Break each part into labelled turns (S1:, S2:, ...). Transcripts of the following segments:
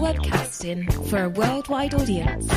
S1: webcasting for a worldwide audience.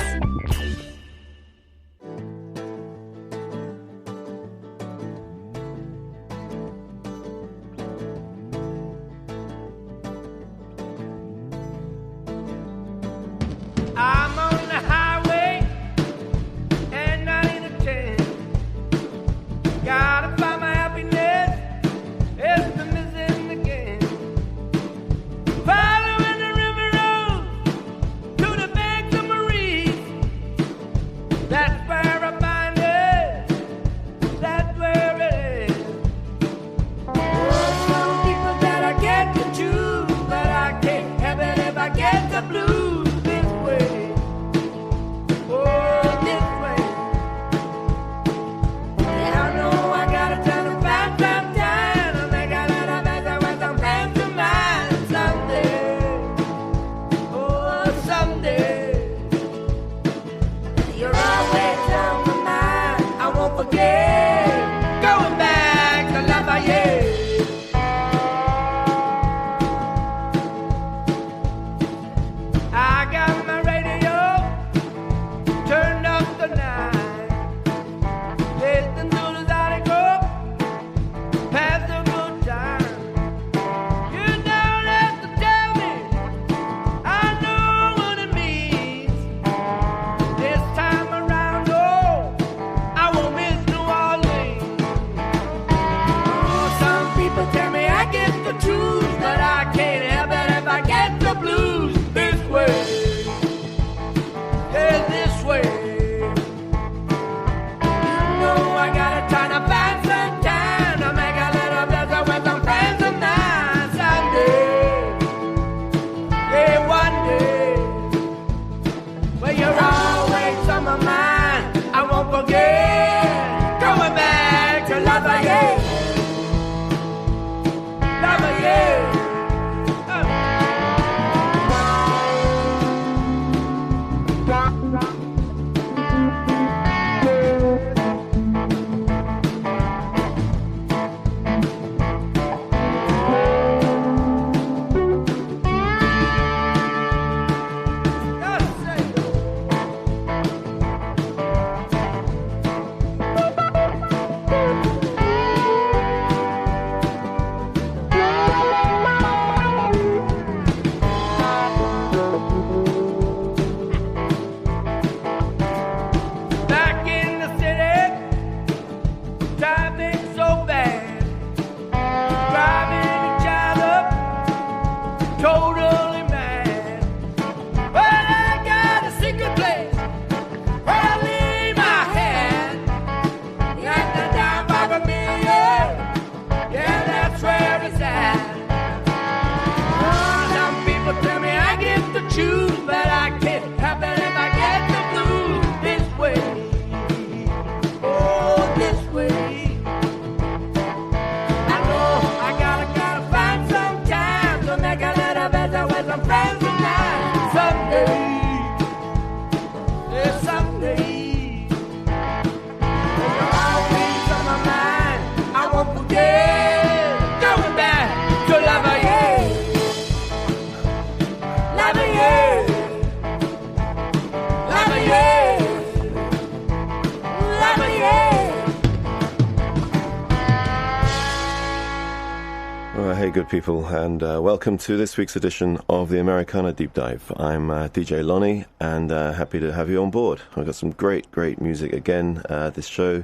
S2: Hey good people, and welcome to this week's edition of the Americana Deep Dive. I'm DJ Lonnie, and happy to have you on board. I've got some great music again this show.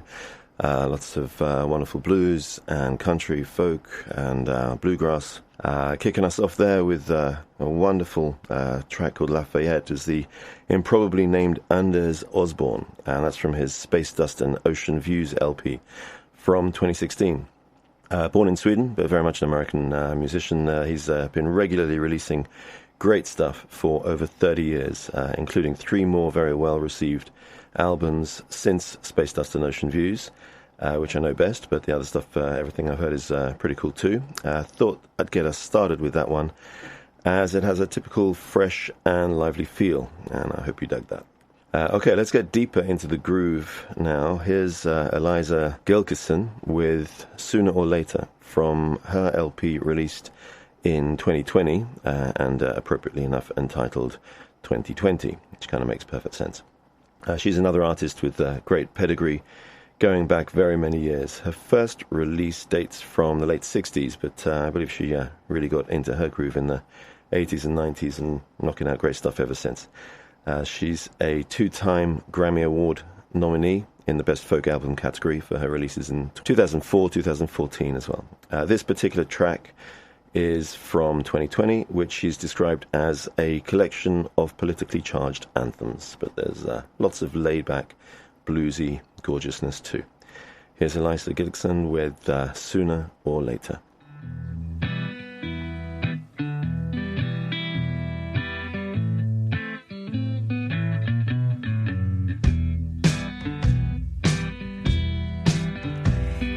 S2: Lots of wonderful blues and country, folk and bluegrass. Kicking us off there with a wonderful track called Lafayette is the improbably named Anders Osborne, and that's from his Space Dust and Ocean Views LP from 2016. Born in Sweden, but very much an American musician. He's been regularly releasing great stuff for over 30 years, including 3 more very well-received albums since Space Dust and Ocean Views, which I know best, but the other stuff, everything I've heard is pretty cool too. Thought I'd get us started with that one, as it has a typical fresh and lively feel, and I hope you dug that. Okay, let's get deeper into the groove now. Here's Eliza Gilkison with Sooner or Later from her LP released in 2020, and appropriately enough entitled 2020, which kind of makes perfect sense. She's another artist with great pedigree, going back very many years. Her first release dates from the late 60s, but I believe she really got into her groove in the 80s and 90s and knocking out great stuff ever since. She's a 2-time Grammy Award nominee in the Best Folk Album category for her releases in 2004, 2014 as well. This particular track is from 2020, which she's described as a collection of politically charged anthems, but there's lots of laid-back, bluesy gorgeousness too. Here's Eliza Gilson with Sooner or Later.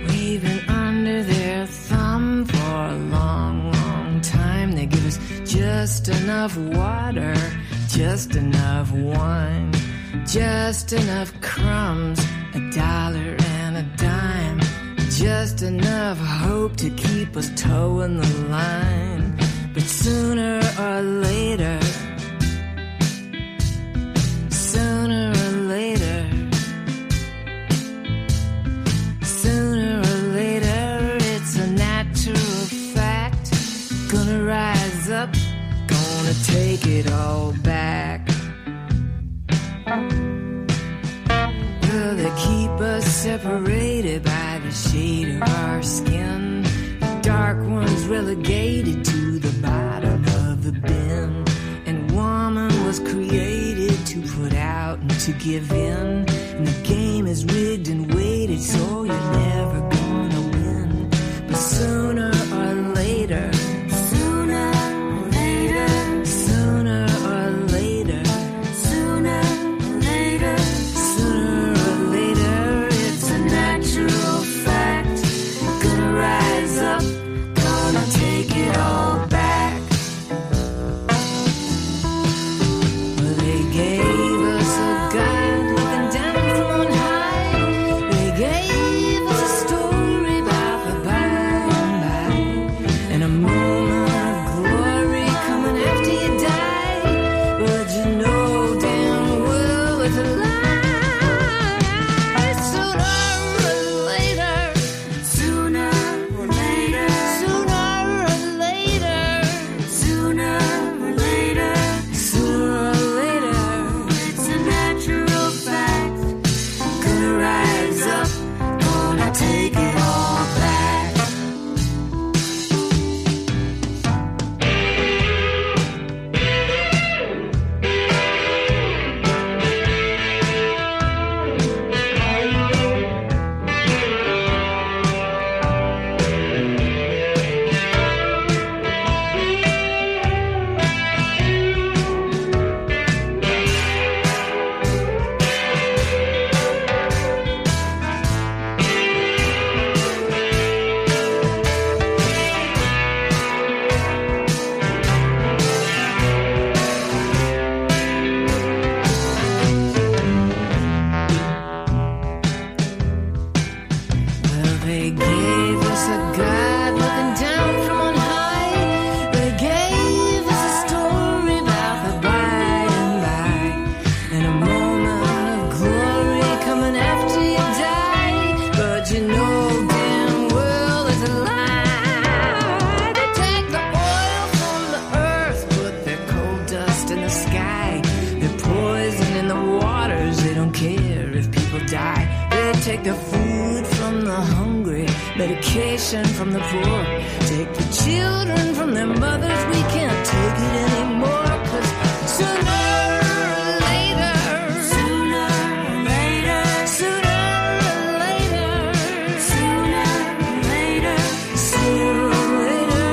S3: We've been under their thumb for a long, long time. They give us just enough water, just enough wine, just enough crumbs, $1 and a dime, just enough hope to keep us towing the line. But sooner or later, sooner or later, sooner or later, it's a natural fact. Gonna rise up, gonna take it all back. Will they keep us separated by the shade of our skin? The dark ones relegated to the bottom of the bin. And woman was created to put out and to give in. And the game is rigged and weighted, so you're never gonna win. But sooner or later, sooner or later, sooner or later, sooner or later, sooner or later, it's a natural fact. Gonna rise up, gonna take it all back. Well, they gave us a guide looking down from on high. They gave us a story about the by and by, and a moment of glory coming after you die. But you know damn well it's a lie. Sooner or later, sooner or later, sooner or later, sooner or later, sooner or later, it's a natural fact. Gonna rise up, gonna take it all back. Well, they gave us a guide looking down from on high. They gave us a story about the by and by, and a moment of glory coming after you die. But you know damn well it's a lie. They take the oil from the earth, put their coal dust in the sky. They're poison in the waters, they don't care if people die. They take the food from the hungry, medication from the poor. Take the children from their mothers, we can't take it anymore. 'Cause sooner or later, sooner or later, sooner or later, sooner or later, sooner or later,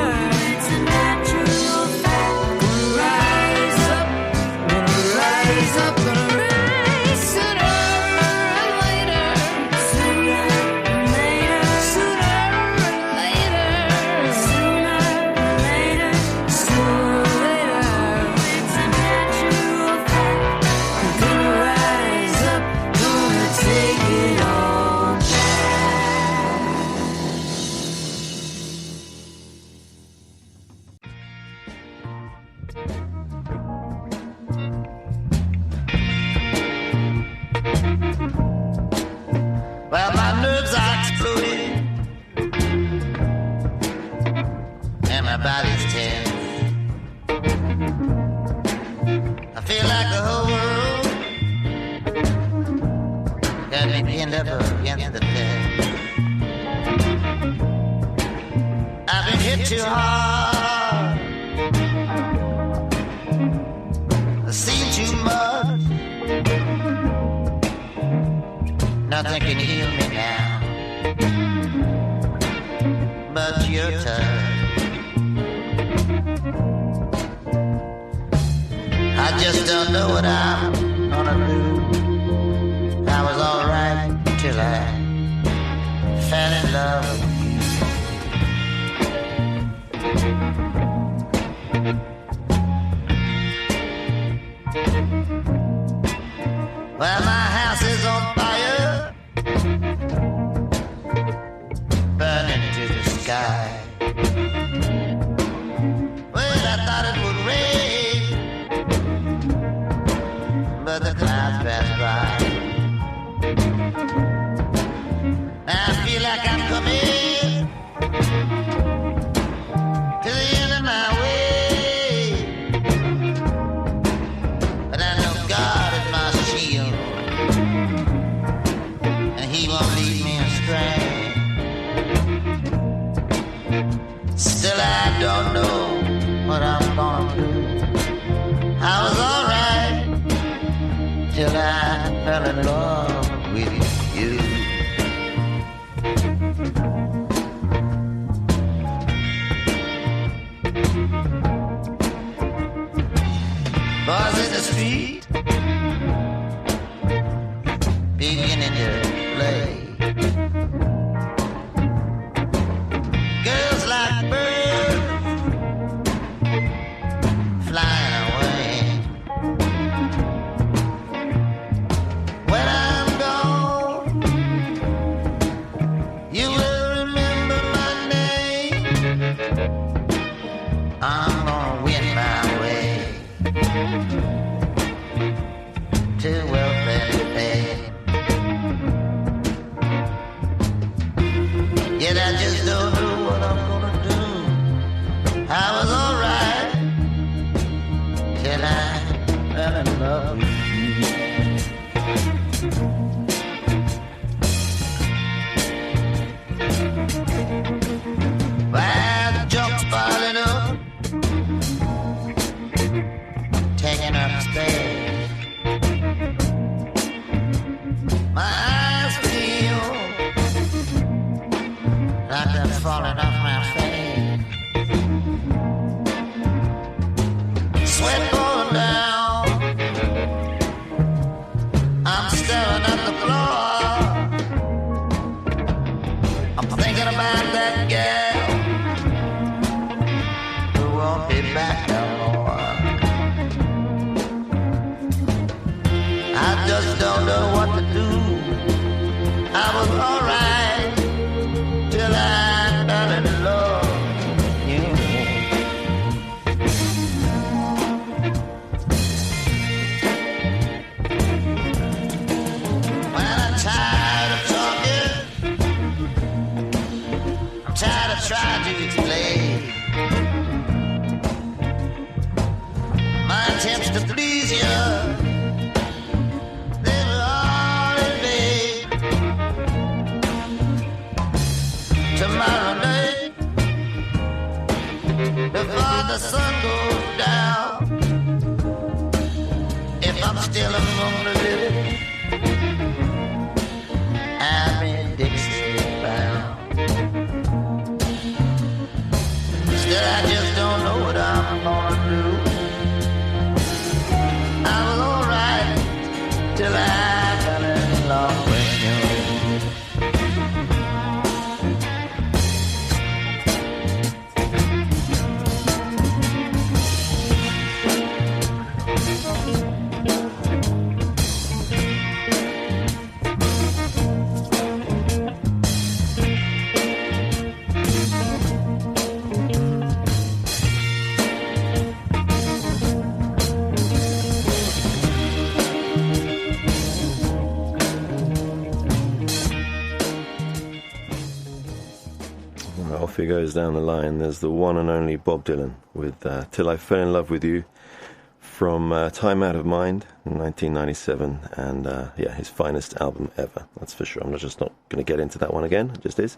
S3: it's a natural fact. Gonna rise up, gonna rise up, gonna rise. Sooner or later, sooner or later, sooner or later, sooner or later,
S4: my body's tense. I feel like the whole world got me pinned up against the fence. I've been hit too hard, I've seen too much. Nothing can heal me now but your touch. I just don't know what I'm gonna do. I was alright till I fell in love with you. Well, my house is on fire, burning to the sky. Well, I thought it would rain, but the clouds passed by. Now I feel like I'm coming to the end of my way, but I know God is my shield, and He won't lead me astray. Still I don't know what I'm gonna do. I was alright till I fell in love with you. Boys in the street beginning to play. Girls like birds flying away. When I'm gone, you will remember my name. I'm gonna win my way to wealth and fame. Yet I just don't know what I'm gonna do. I was alright till I fell in love with you. Well, the junk's piling up, taking up space. My eyes feel like they're falling off my face. Sweat falling down, I'm staring at the floor. I'm thinking about that girl who won't be back no more. I just don't know what to do. I was alright till I fell in love with you. Well, I'm tired of talking, I'm tired of trying to explain my attempts to please you. They were all in vain. Tomorrow night, before the sun goes down, if I'm still among the living, I'm in Dixie bound. Still, I just don't know what I'm gonna do. I was alright till I fell in love with you.
S2: off he goes down the line. There's the one and only Bob Dylan with Till I Fell in Love with You from Time Out of Mind in 1997, and his finest album ever, that's for sure. I'm not going to get into that one again, it just is.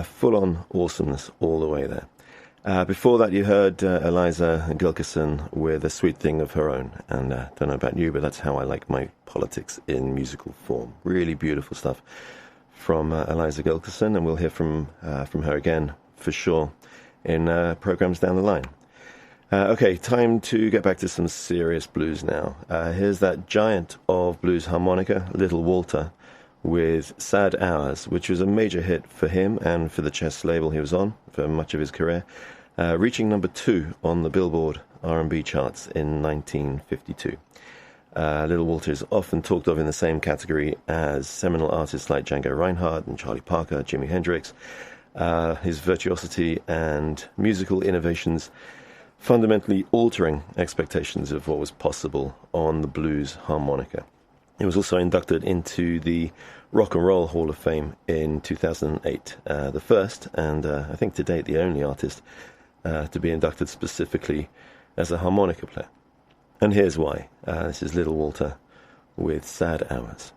S2: Full-on awesomeness all the way there. Before that, you heard Eliza Gilkyson with A Sweet Thing of Her Own, and don't know about you, but that's how I like my politics in musical form. Really beautiful stuff from Eliza Gilkyson, and we'll hear from her again for sure in programs down the line. Okay, time to get back to some serious blues now. Here's that giant of blues harmonica, Little Walter, with Sad Hours, which was a major hit for him and for the chess label he was on for much of his career, reaching number 2 on the Billboard R&B charts in 1952. Little Walter is often talked of in the same category as seminal artists like Django Reinhardt and Charlie Parker, Jimi Hendrix. His virtuosity and musical innovations fundamentally altering expectations of what was possible on the blues harmonica. He was also inducted into the Rock and Roll Hall of Fame in 2008, the first and I think to date the only artist to be inducted specifically as a harmonica player. And here's why. This is Little Walter with Sad Hours.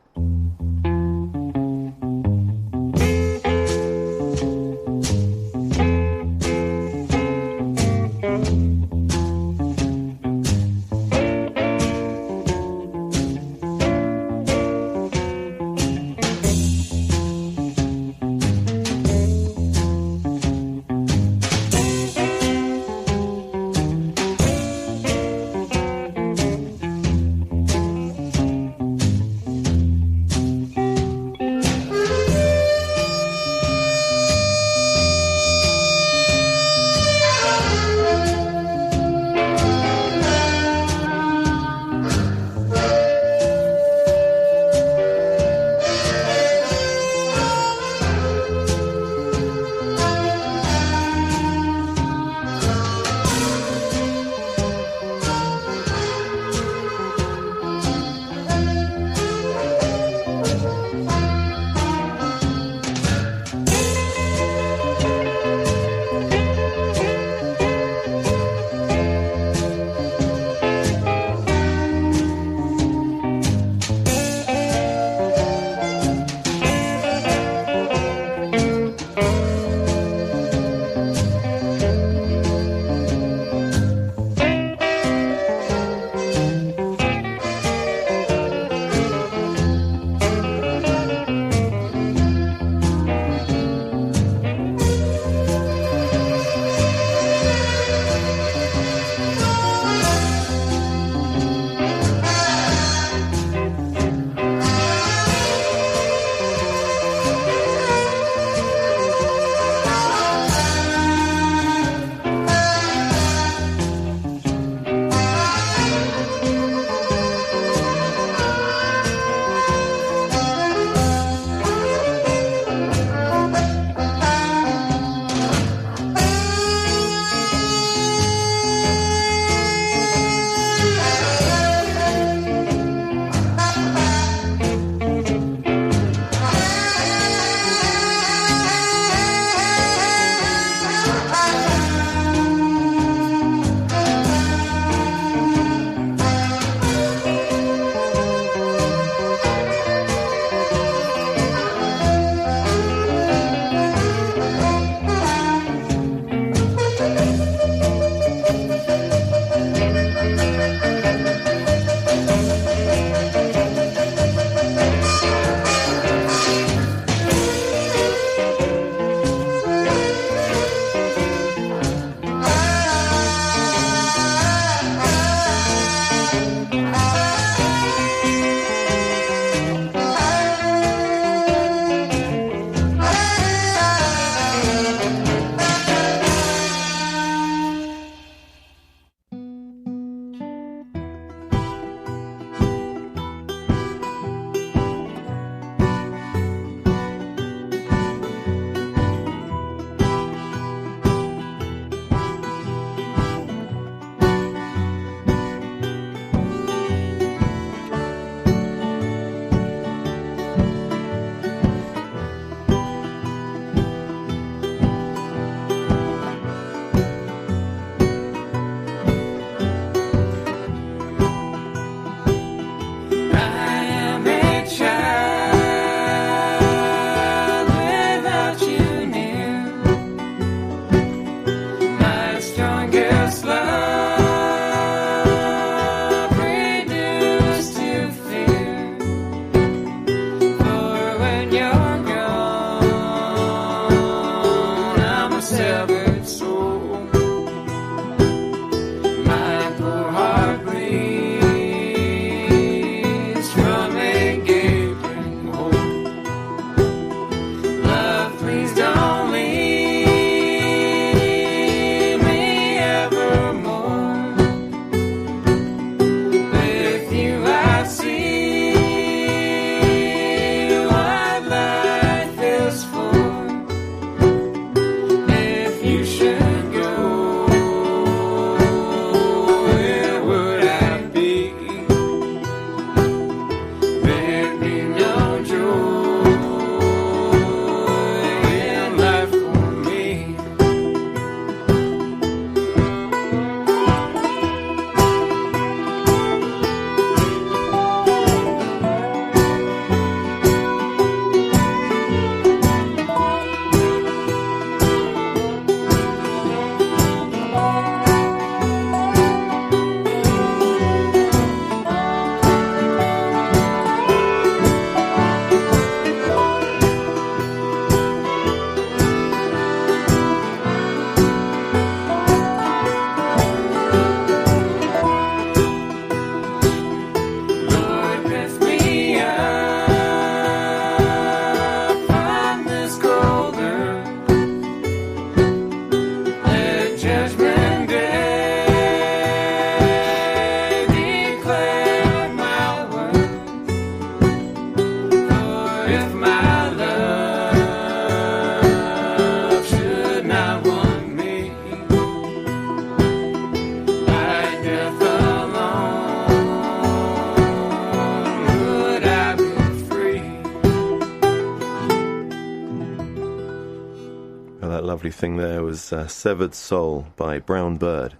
S2: lovely thing there was Severed Soul by Brown Bird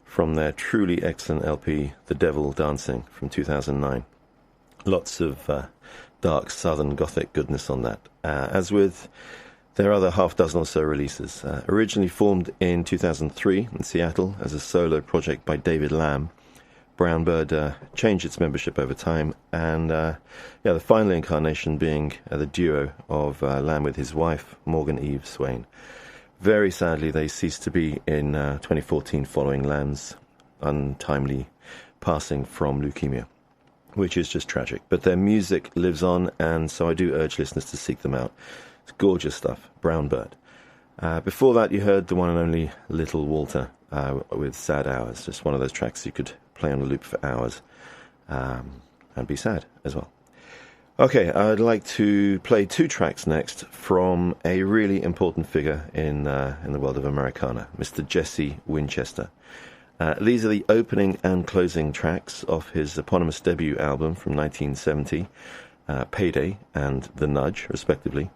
S2: from their truly excellent LP, The Devil Dancing, from 2009. Lots of dark southern gothic goodness on that, as with their other half dozen or so releases. Originally formed in 2003 in Seattle as a solo project by David Lamb, Brown Bird changed its membership over time, and the final incarnation being the duo of Lamb with his wife, Morgan Eve Swain. Very sadly, they ceased to be in 2014 following Lamb's untimely passing from leukemia, which is just tragic. But their music lives on, and so I do urge listeners to seek them out. It's gorgeous stuff, Brown Bird. Before that, you heard the one and only Little Walter with Sad Hours, just one of those tracks you could play on a loop for hours and be sad as well. Okay, I'd like to play two tracks next from a really important figure in the world of Americana, Mr. Jesse Winchester. These are the opening and closing tracks of his eponymous debut album from 1970, Payday and The Nudge, respectively.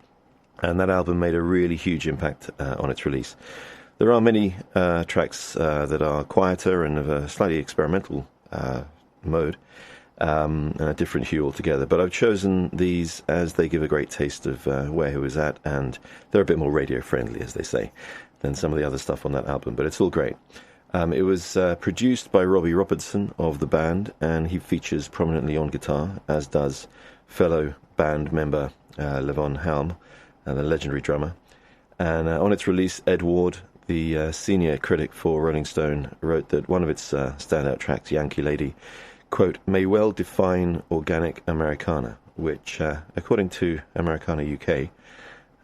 S2: And that album made a really huge impact on its release. There are many tracks that are quieter and of a slightly experimental mode, and a different hue altogether. But I've chosen these as they give a great taste of where he was at, and they're a bit more radio-friendly, as they say, than some of the other stuff on that album. But it's all great. It was produced by Robbie Robertson of the band, and he features prominently on guitar, as does fellow band member Levon Helm, the legendary drummer. And on its release, Ed Ward, the senior critic for Rolling Stone, wrote that one of its standout tracks, Yankee Lady, quote, may well define organic Americana, which, according to Americana UK,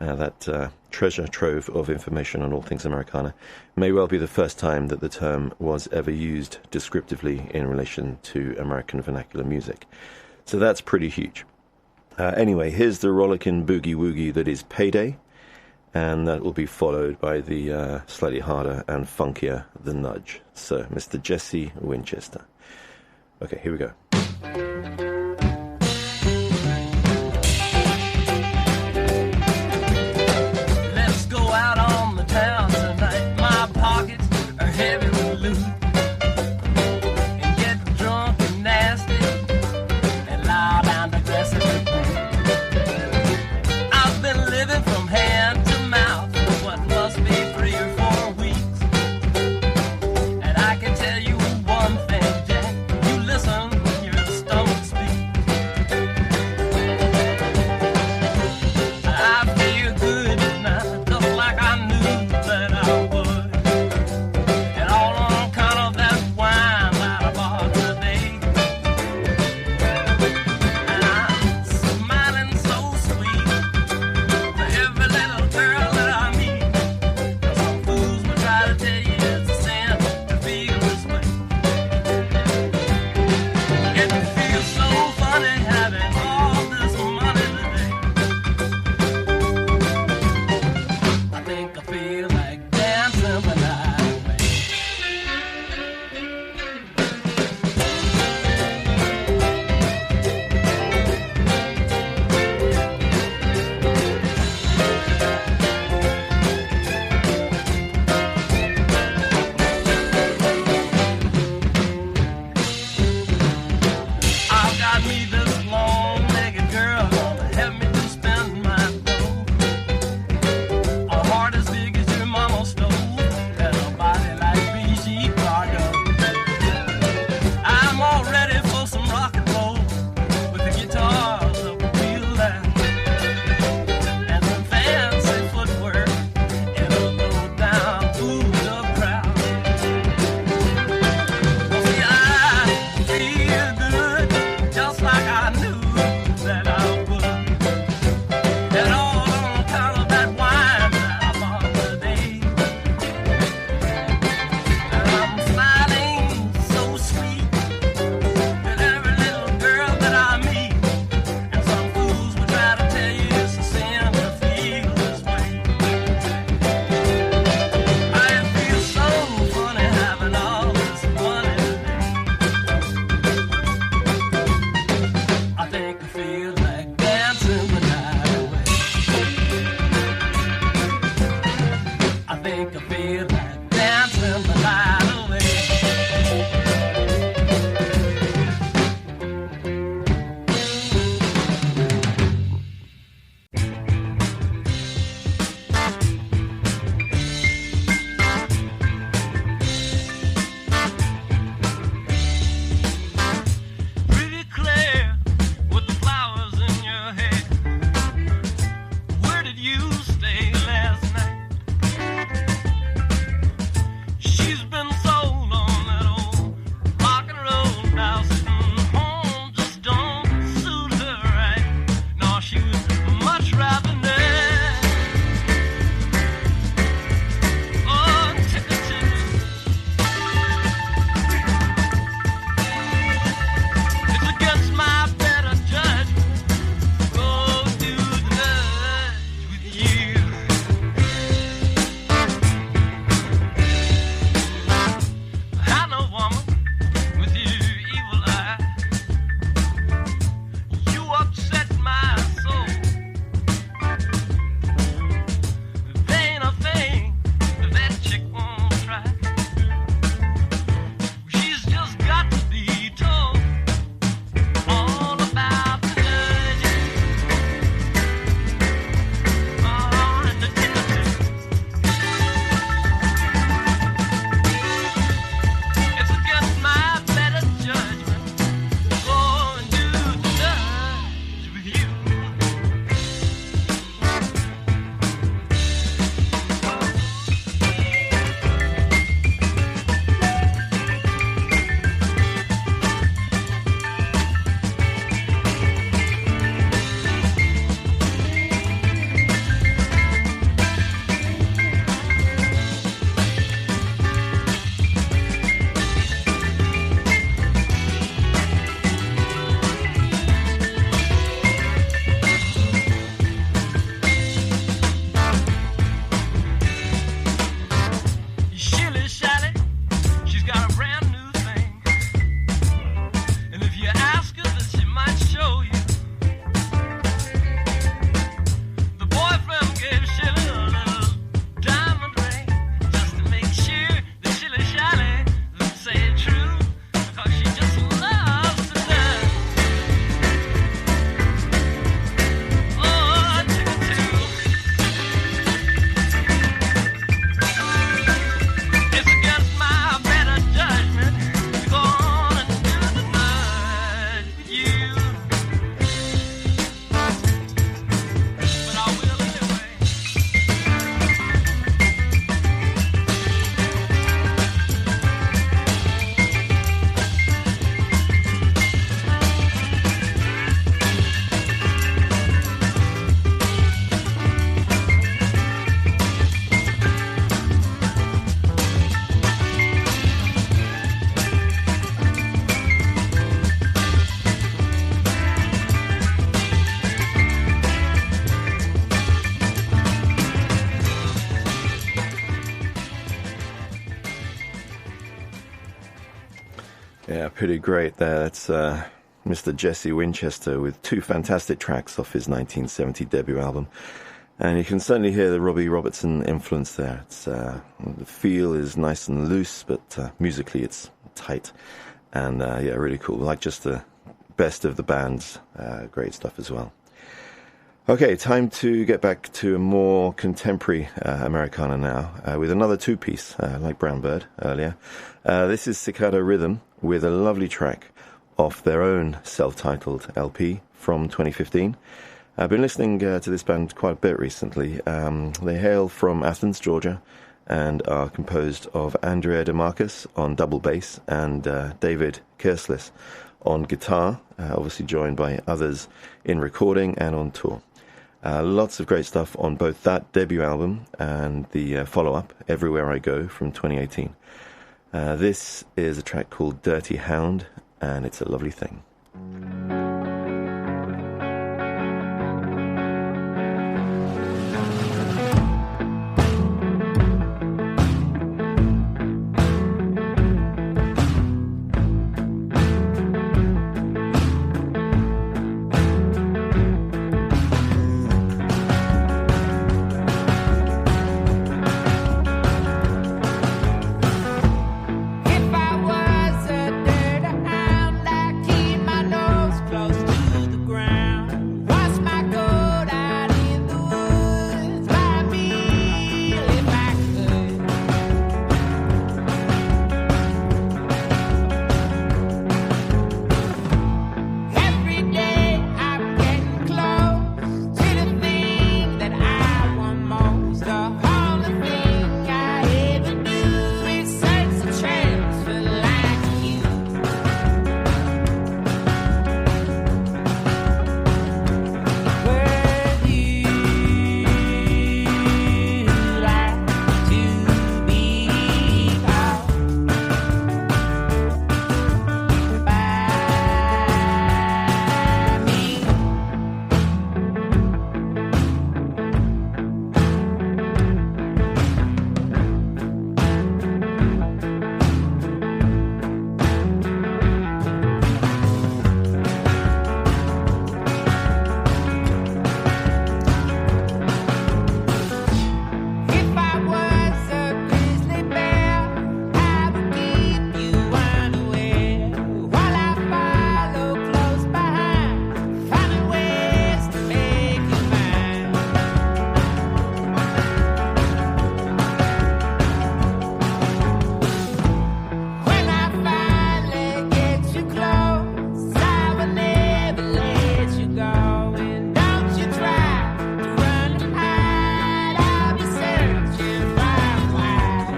S2: that treasure trove of information on all things Americana, may well be the first time that the term was ever used descriptively in relation to American vernacular music. So that's pretty huge. Anyway, here's the rollicking boogie-woogie that is Payday, and that will be followed by the slightly harder and funkier The Nudge. So, Mr. Jesse Winchester. Okay, here we go.
S5: Let's go out on the town tonight. My pockets are heavy with loot. And get drunk and nasty and lie down to aggressive. I've been living from hand to mouth for what must be 3 or 4 weeks. And I can tell you one thing, Jack, you listen when your stomach speaks. I feel good tonight, just like I knew that I would. And all on account
S2: Yeah, pretty great there. That's Mr. Jesse Winchester with two fantastic tracks off his 1970 debut album. And you can certainly hear the Robbie Robertson influence there. It's the feel is nice and loose, but musically it's tight. And yeah, really cool. Like just the best of the band's great stuff as well. Okay, time to get back to a more contemporary Americana now, with another two-piece, like Brown Bird earlier. This is Cicada Rhythm with a lovely track off their own self-titled LP from 2015. I've been listening to this band quite a bit recently. They hail from Athens, Georgia, and are composed of Andrea DeMarcus on double bass and David Kerslis on guitar, obviously joined by others in recording and on tour. Lots of great stuff on both that debut album and the follow-up, Everywhere I Go, from 2018. This is a track called Dirty Hound, and it's a lovely thing.
S3: If I was a dirty hound, I'd keep my nose close to the ground. Wash my coat out in the woods by me if I could. Every day I'm getting close to the thing that I want most. The only thing I ever do is search and transfer like you. Where do you like to be called by me? If I was a grizzly bear, I would keep you unaware while I follow close behind, finding ways to make you mine. When I finally get you close, I will never let you go. And don't you try to run and hide, I'll be searching far and wide.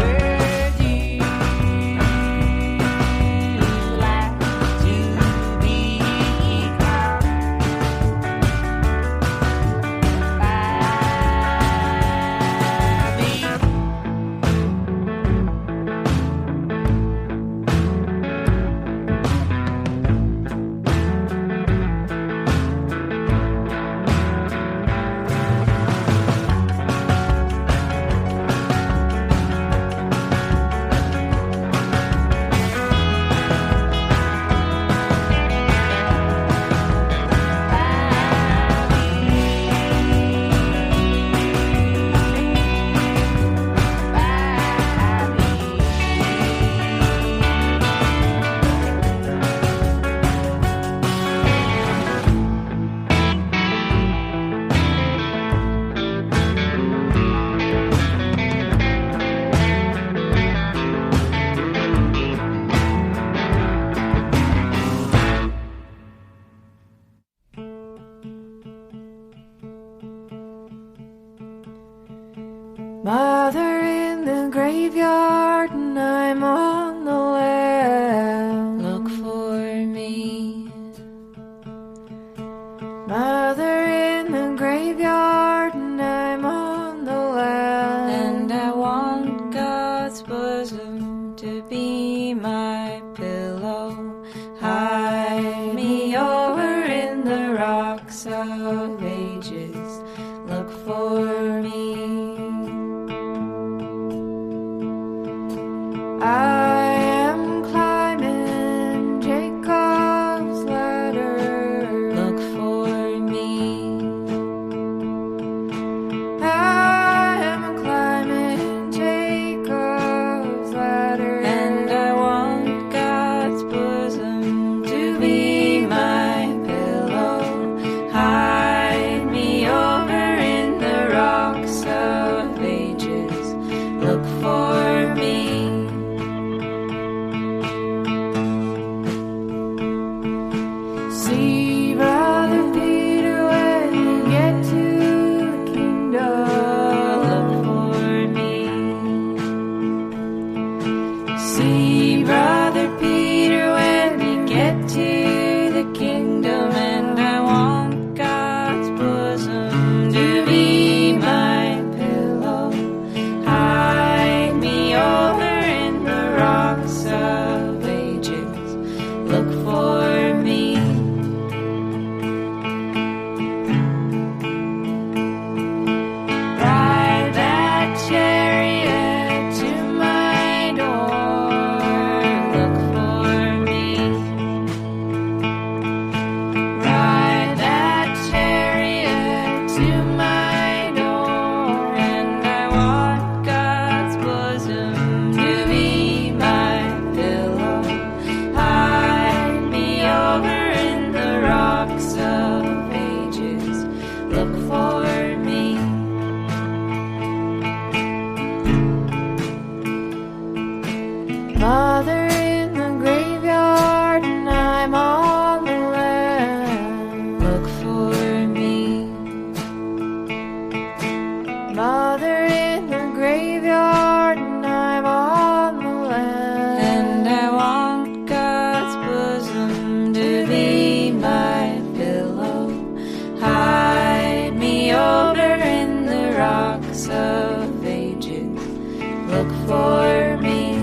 S3: Where do you like to be called by me? Mother in the graveyard, and I'm on the left. Look for me. Mother in the graveyard, and I'm on the left. And I want God's bosom to be my pillow. Hide me over in the rocks of ages. Look for me. Mother in the graveyard, and I'm on the land. And I want God's bosom to be my pillow. Hide me over in the rocks of ages. Look for me.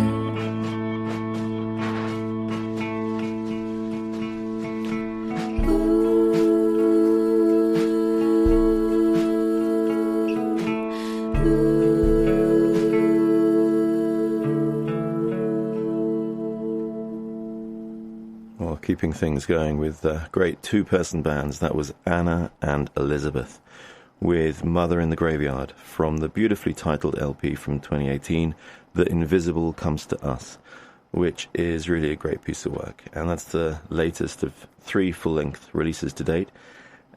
S2: Well, keeping things going with great two-person bands. That was Anna and Elizabeth with Mother in the Graveyard from the beautifully titled LP from 2018, The Invisible Comes to Us, which is really a great piece of work. And that's the latest of 3 full-length releases to date.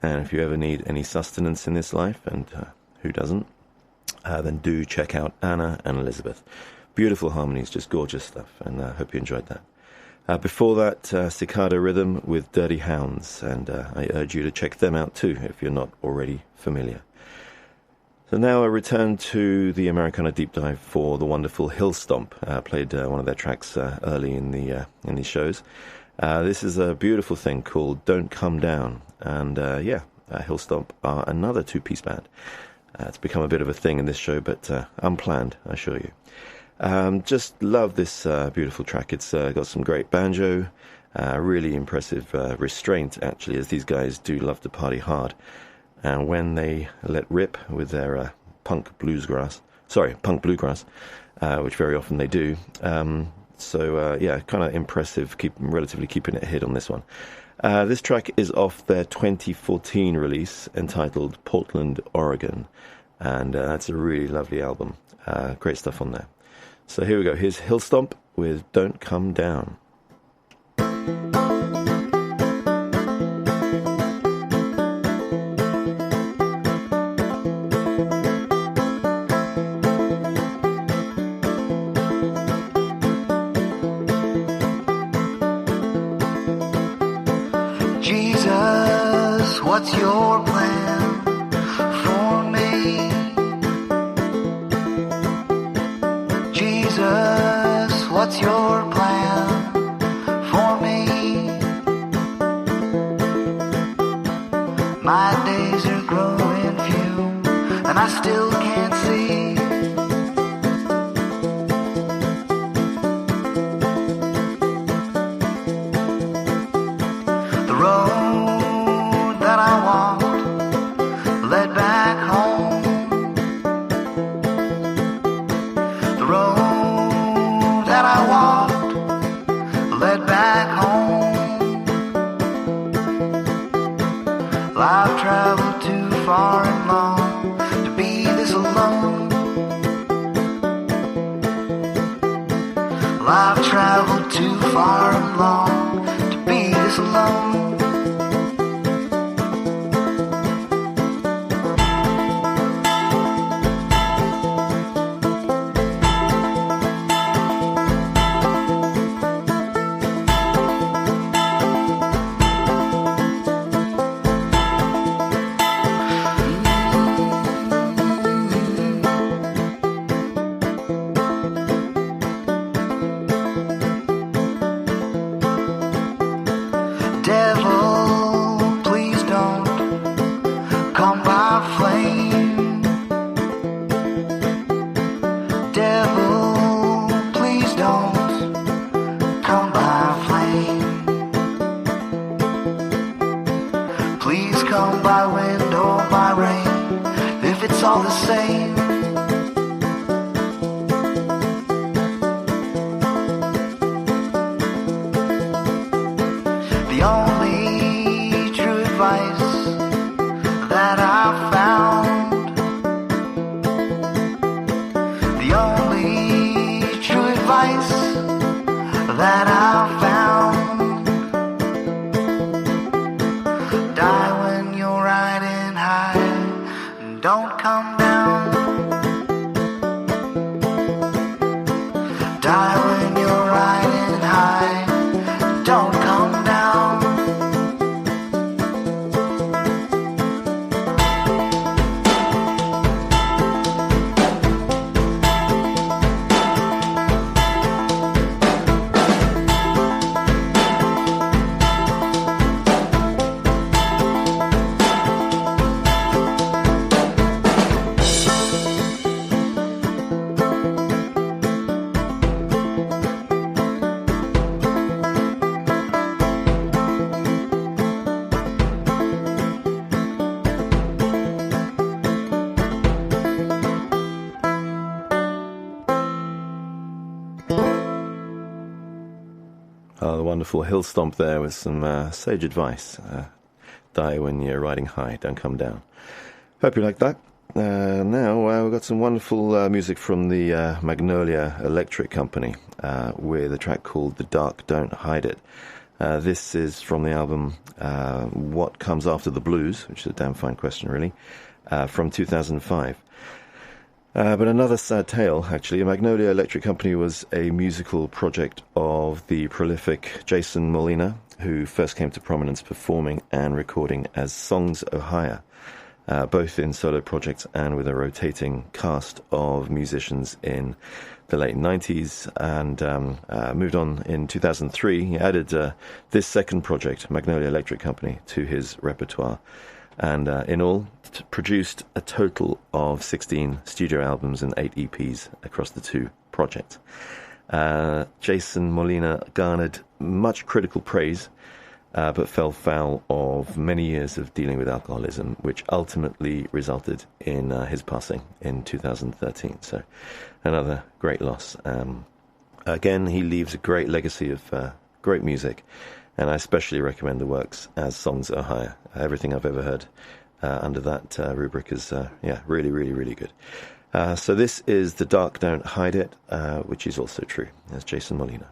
S2: And if you ever need any sustenance in this life, and who doesn't, then do check out Anna and Elizabeth. Beautiful harmonies, just gorgeous stuff, and I hope you enjoyed that. Before that, Cicada Rhythm with Dirty Hounds, and I urge you to check them out too if you're not already familiar. So now I return to the Americana Deep Dive for the wonderful Hill Stomp. Played one of their tracks early in these shows. This is a beautiful thing called Don't Come Down, and Hill Stomp are another 2-piece band. It's become a bit of a thing in this show, but unplanned, I assure you. Just love this beautiful track. It's got some great banjo, really impressive restraint, actually, as these guys do love to party hard. And when they let rip with their punk bluegrass, which very often they do. Kind of impressive, relatively keeping it a hit on this one. This track is off their 2014 release entitled Portland, Oregon. And it's a really lovely album. Great stuff on there. So here we go. Here's Hill Stomp with Don't Come Down.
S4: Jesus, what's your plan for me? Jesus, what's your plan for me? My days are growing few, and I still can't see. The road that I walked led back home. The road that I walked led back home. Well, I've traveled too far and long to be this alone. Well, I've traveled too far and long to be this alone. Devil, please don't come by flame. Devil, please don't come by flame. Please come by wind or by rain, if it's all the same. The only true advice that I've found, the only true advice that I've found, die when you're riding high and don't come down. Die when you're riding high, don't come down.
S2: wonderful hill stomp there with some sage advice. Die when you're riding high, don't come down. Hope you like that. Now we've got some wonderful music from the Magnolia Electric Company with a track called The Dark Don't Hide It. This is from the album What Comes After the Blues, which is a damn fine question, really, from 2005. But another sad tale, actually. Magnolia Electric Company was a musical project of the prolific Jason Molina, who first came to prominence performing and recording as Songs Ohio, both in solo projects and with a rotating cast of musicians in the late 90s, and moved on in 2003. He added this second project, Magnolia Electric Company, to his repertoire, and in all produced a total of 16 studio albums and 8 EPs across the two projects. Jason Molina garnered much critical praise, but fell foul of many years of dealing with alcoholism, which ultimately resulted in his passing in 2013. So another great loss. Again, he leaves a great legacy of great music, and I especially recommend the works as Songs Ohio. Everything I've ever heard under that rubric is really, really, really good. So this is The Dark Don't Hide It, which is also true. That's Jason Molina.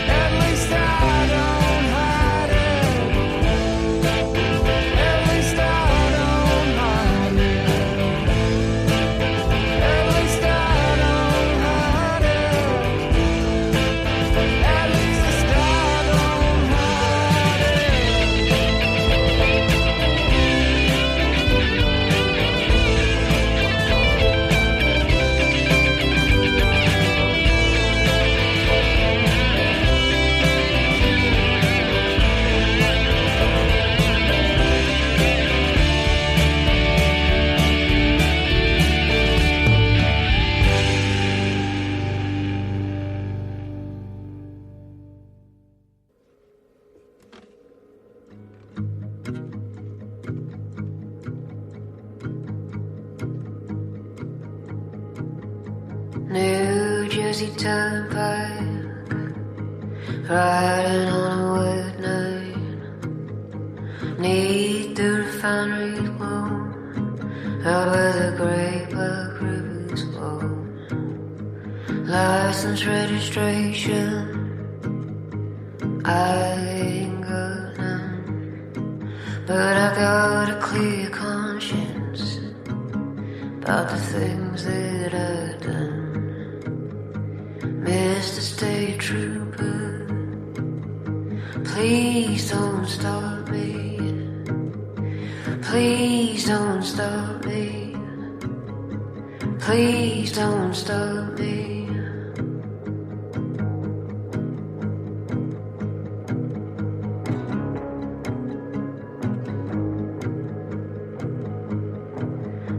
S3: At least I Jersey Turnpike, riding on a wet night, neath the refinery glow, out where the great black rivers flow. License registration, I ain't got none, but I got a clear conscience about the things that I've done. Mr. State Trooper, please don't stop me. Please don't stop me. Please don't stop me.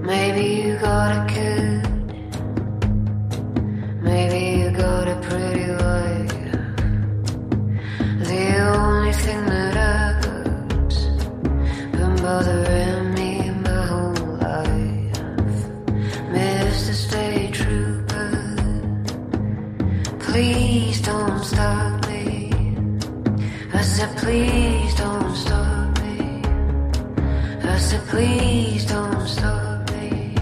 S3: Maybe you got a kid, maybe you got a pretty wife. The only thing that I got's been bothering me my whole life. Mr. State Trooper, please don't stop me. I said please don't stop me. I said please don't stop me.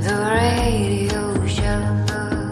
S3: The radio shall know.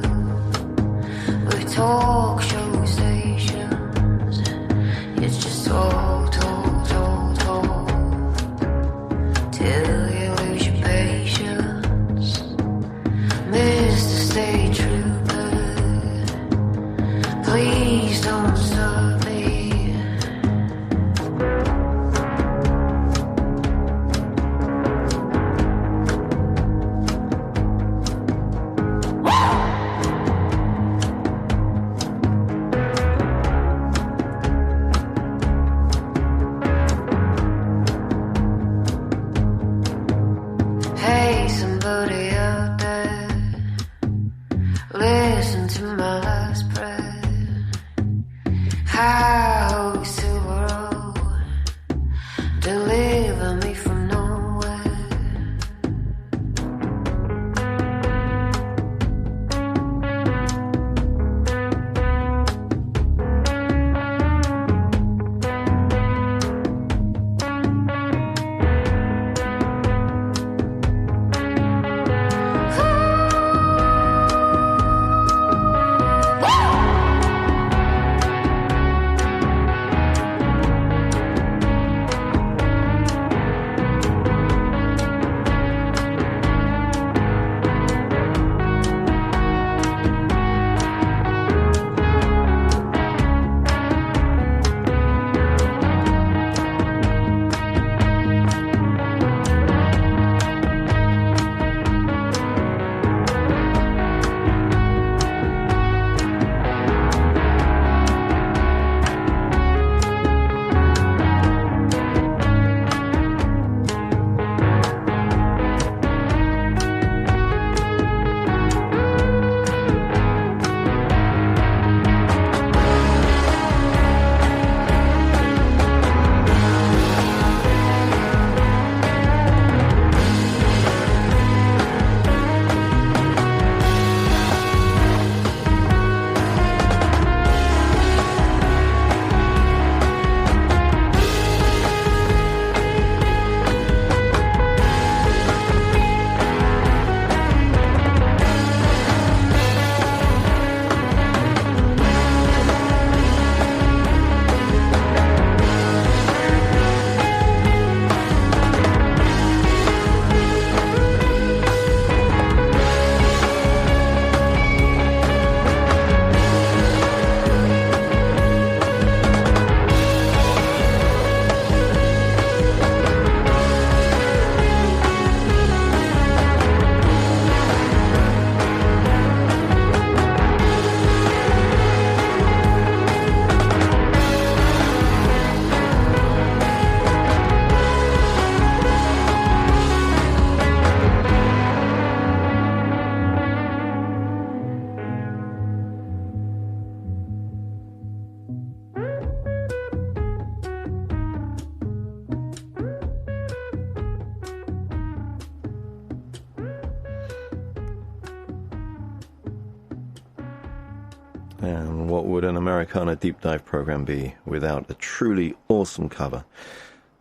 S2: And what would an Americana deep dive program be without a truly awesome cover?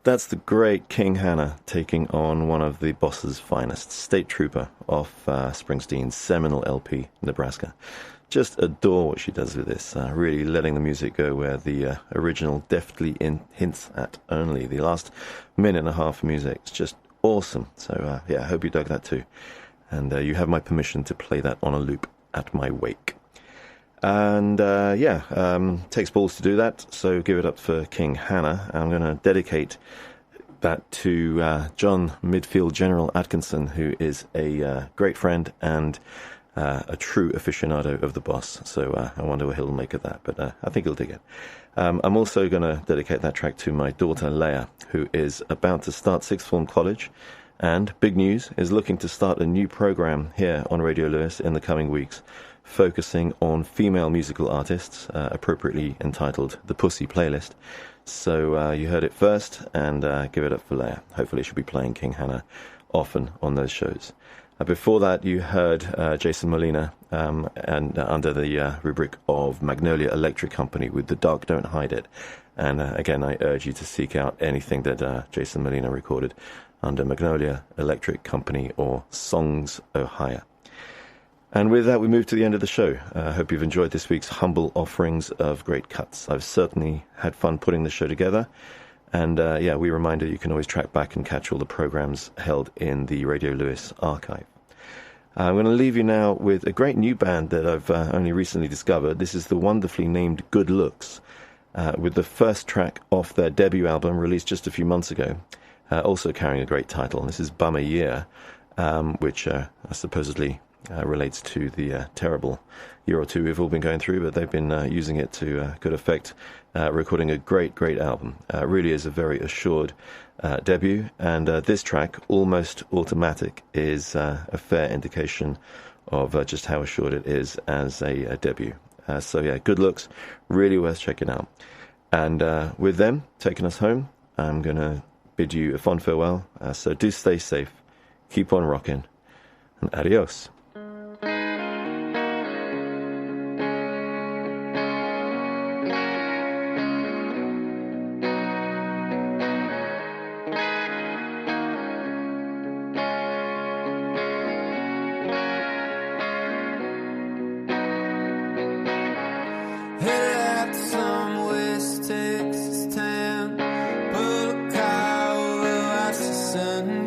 S2: That's the great King Hannah taking on one of the boss's finest, State Trooper, off Springsteen's seminal LP, Nebraska. Just adore what she does with this, really letting the music go where the original deftly hints at only. The last minute and a half of music is just awesome. So, yeah, I hope you dug that too. And you have my permission to play that on a loop at my wake. And takes balls to do that, so give it up for King Hannah. I'm going to dedicate that to John Midfield General Atkinson, who is a great friend and a true aficionado of the boss. So I wonder what he'll make of that, but I think he'll dig it. I'm also going to dedicate that track to my daughter Leia, who is about to start sixth form college, and big news, is looking to start a new program here on Radio Lewes in the coming weeks, focusing on female musical artists, appropriately entitled The Pussy Playlist. So you heard it first, and give it up for Leia. Hopefully she'll be playing King Hannah often on those shows. Before that, you heard Jason Molina, and under the rubric of Magnolia Electric Company with The Dark Don't Hide It. And again, I urge you to seek out anything that Jason Molina recorded under Magnolia Electric Company or Songs Ohio. And with that, we move to the end of the show. I hope you've enjoyed this week's humble offerings of great cuts. I've certainly had fun putting the show together. And we remind you, you can always track back and catch all the programs held in the Radio Lewes archive. I'm going to leave you now with a great new band that I've only recently discovered. This is the wonderfully named Good Looks, with the first track off their debut album released just a few months ago, also carrying a great title. This is Bummer Year, which supposedly relates to the terrible year or two we've all been going through, but they've been using it to good effect, recording a great album. Really is a very assured debut, and this track, Almost Automatic, is a fair indication of just how assured it is as a debut. Good Looks, really worth checking out. And with them taking us home, I'm going to bid you a fond farewell. So do stay safe, keep on rocking, and adios.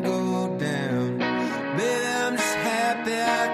S3: Go down. Baby, I'm just happy I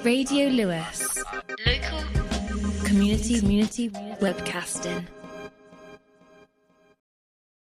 S1: Radio Lewes. Local community webcasting.